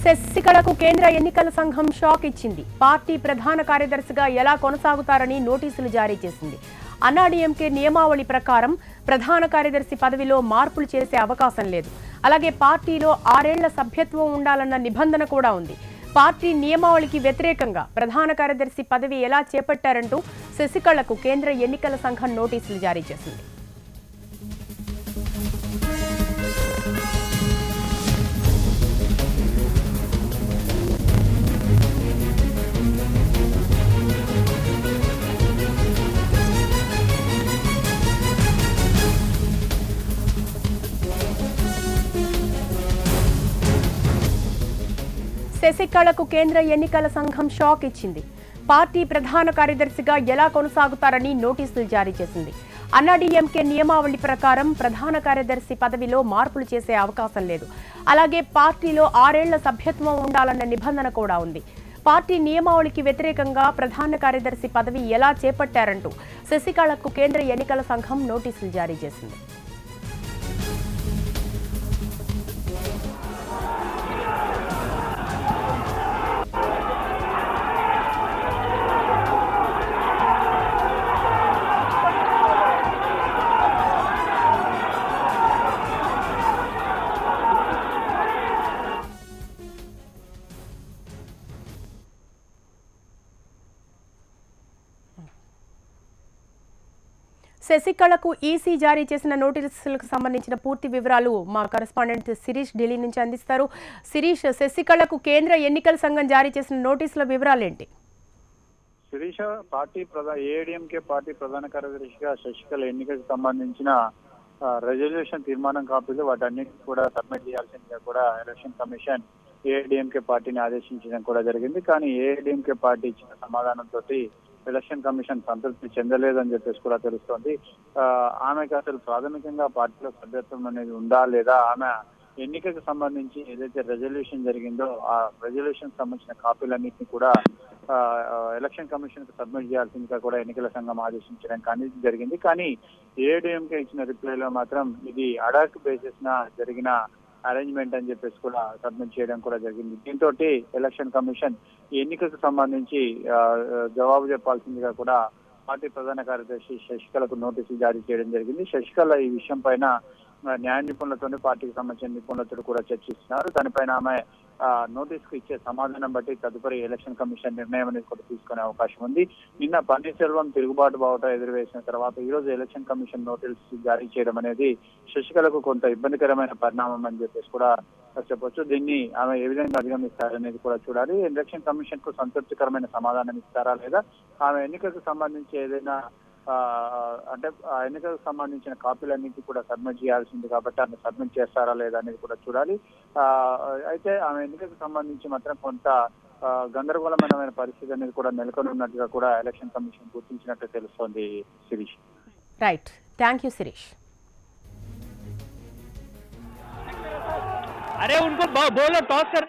శశికళకు కేంద్ర ఎన్నికల సంఘం షాక్ ఇచ్చింది. పార్టీ ప్రధాన కార్యదర్శిగా ఎలా కొనసాగుతారని నోటీసులు జారీ చేసింది. అన్నాడీఎంకే నియమావళి ప్రకారం ప్రధాన కార్యదర్శి పదవిలో మార్పులు చేసే అవకాశం లేదు. అలాగే పార్టీలో 6 ఏళ్ల సభ్యత్వం ఉండాలన్న నిబంధన కూడా ఉంది. పార్టీ నియమావళికి వ్యతిరేకంగా ప్రధాన కార్యదర్శి పదవి ఎలా చేపట్టారంటూ శశికళకు కేంద్ర ఎన్నికల సంఘం నోటీసులు జారీ చేసింది. శశికళకు కేంద్ర ఎన్నికల సంఘం షాక్ ఇచ్చింది. పార్టీ ప్రధాన కార్యదర్శిగా ఎలా కొనసాగుతారని నోటీసులు జారీ చేసింది. అన్నాడీఎంకే నియమావళి ప్రకారం ప్రధాన కార్యదర్శి పదవిలో మార్పులు చేసే అవకాశం లేదు. అలాగే పార్టీలో 6 ఏళ్ల సభ్యత్వం ఉండాలన్న నిబంధన కూడా ఉంది. పార్టీ నియమావళికి వ్యతిరేకంగా ప్రధాన కార్యదర్శి పదవి ఎలా చేపట్టారంటూ శశికళకు కేంద్ర ఎన్నికల సంఘం నోటీసులు జారీ చేసింది. శశికళకు ఈసీ జారీ చేసిన నోటీసులకు సంబంధించిన పూర్తి వివరాలు మా కరెస్పాండెంట్ శిరీష్ ఢిల్లీ నుంచి అందిస్తారు. శిరీష్, శశికళకు కేంద్ర ఎన్నికల సంఘం జారీ చేసిన నోటీసుల వివరాలేంటి? శిరీష, ఏఐడిఎంకే పార్టీ ప్రధాన కార్యదర్శిగా శశికళ ఎన్నికలకు సంబంధించిన రెజల్యూషన్ తీర్మానం కాపీలు వాటన్నిటిని కూడా సబ్మిట్ చేయాల్సిందిగా కూడా ఎలక్షన్ కమిషన్ ఏఐడిఎంకే పార్టీని ఆదేశించడం కూడా జరిగింది. కానీ ఏఐడిఎంకే పార్టీ ఇచ్చిన సమాధానంతో ఎలక్షన్ కమిషన్ సంతృప్తి చెందలేదని చెప్పేసి కూడా తెలుస్తోంది. ఆమెకు అసలు ప్రాథమికంగా పార్టీలో సభ్యత్వం అనేది ఉందా లేదా, ఆమె ఎన్నికకు సంబంధించి ఏదైతే రెజల్యూషన్ జరిగిందో ఆ రెజల్యూషన్ సంబంధించిన కాపీలన్నింటినీ కూడా ఎలక్షన్ కమిషన్ కు సబ్మిట్ చేయాల్సిందిగా కూడా ఎన్నికల సంఘం ఆదేశించడం కానీ జరిగింది. కానీ ఏఐడిఎంకే ఇచ్చిన రిప్లైలో మాత్రం ఇది అడాక్ బేసిస్ నా జరిగిన అరేంజ్మెంట్ అని చెప్పేసి కూడా సబ్మిట్ చేయడం కూడా జరిగింది. దీంతో ఎలక్షన్ కమిషన్ ఈ ఎన్నికకు సంబంధించి జవాబు చెప్పాల్సిందిగా కూడా పార్టీ ప్రధాన కార్యదర్శి శశికళకు నోటీసులు జారీ చేయడం జరిగింది. శశికళ ఈ విషయం పైన న్యాయ నిపుణులతో పార్టీకి సంబంధించిన నిపుణులతో కూడా చర్చిస్తున్నారు. దానిపైన ఆమె నోటీసుకు ఇచ్చే సమాధానం బట్టి తదుపరి ఎలక్షన్ కమిషన్ నిర్ణయం అనేది కూడా తీసుకునే అవకాశం ఉంది. నిన్న పన్నీర్సెల్వం తిరుగుబాటు బావుట ఎదురువేసిన తర్వాత ఈ రోజు ఎలక్షన్ కమిషన్ నోటీసు జారీ చేయడం అనేది శశికళకు కొంత ఇబ్బందికరమైన పరిణామం అని చెప్పేసి కూడా చెప్పొచ్చు. దీన్ని ఆమె ఏ విధంగా అధిగమిస్తారనేది కూడా చూడాలి. ఎలక్షన్ కమిషన్ కు సంతృప్తికరమైన సమాధానం ఇస్తారా లేదా, ఆమె ఎన్నికలకు సంబంధించి ఏదైనా అంటే ఆ ఎన్నికలకు సంబంధించిన కాపీలన్నింటినీ కూడా సబ్మిట్ చేయాల్సింది కాబట్టి ఆమె సబ్మిట్ చేస్తారా లేదా అనేది కూడా చూడాలి. అయితే ఆమె ఎన్నికలకు సంబంధించి మాత్రం కొంత గందరగోళమైన పరిస్థితి అనేది కూడా నెలకొని ఉన్నట్టుగా కూడా ఎలక్షన్ కమిషన్ గుర్తించినట్టు తెలుస్తోంది. Shirish. Right, thank you Shirish. अरे उनको बोलो टॉस कर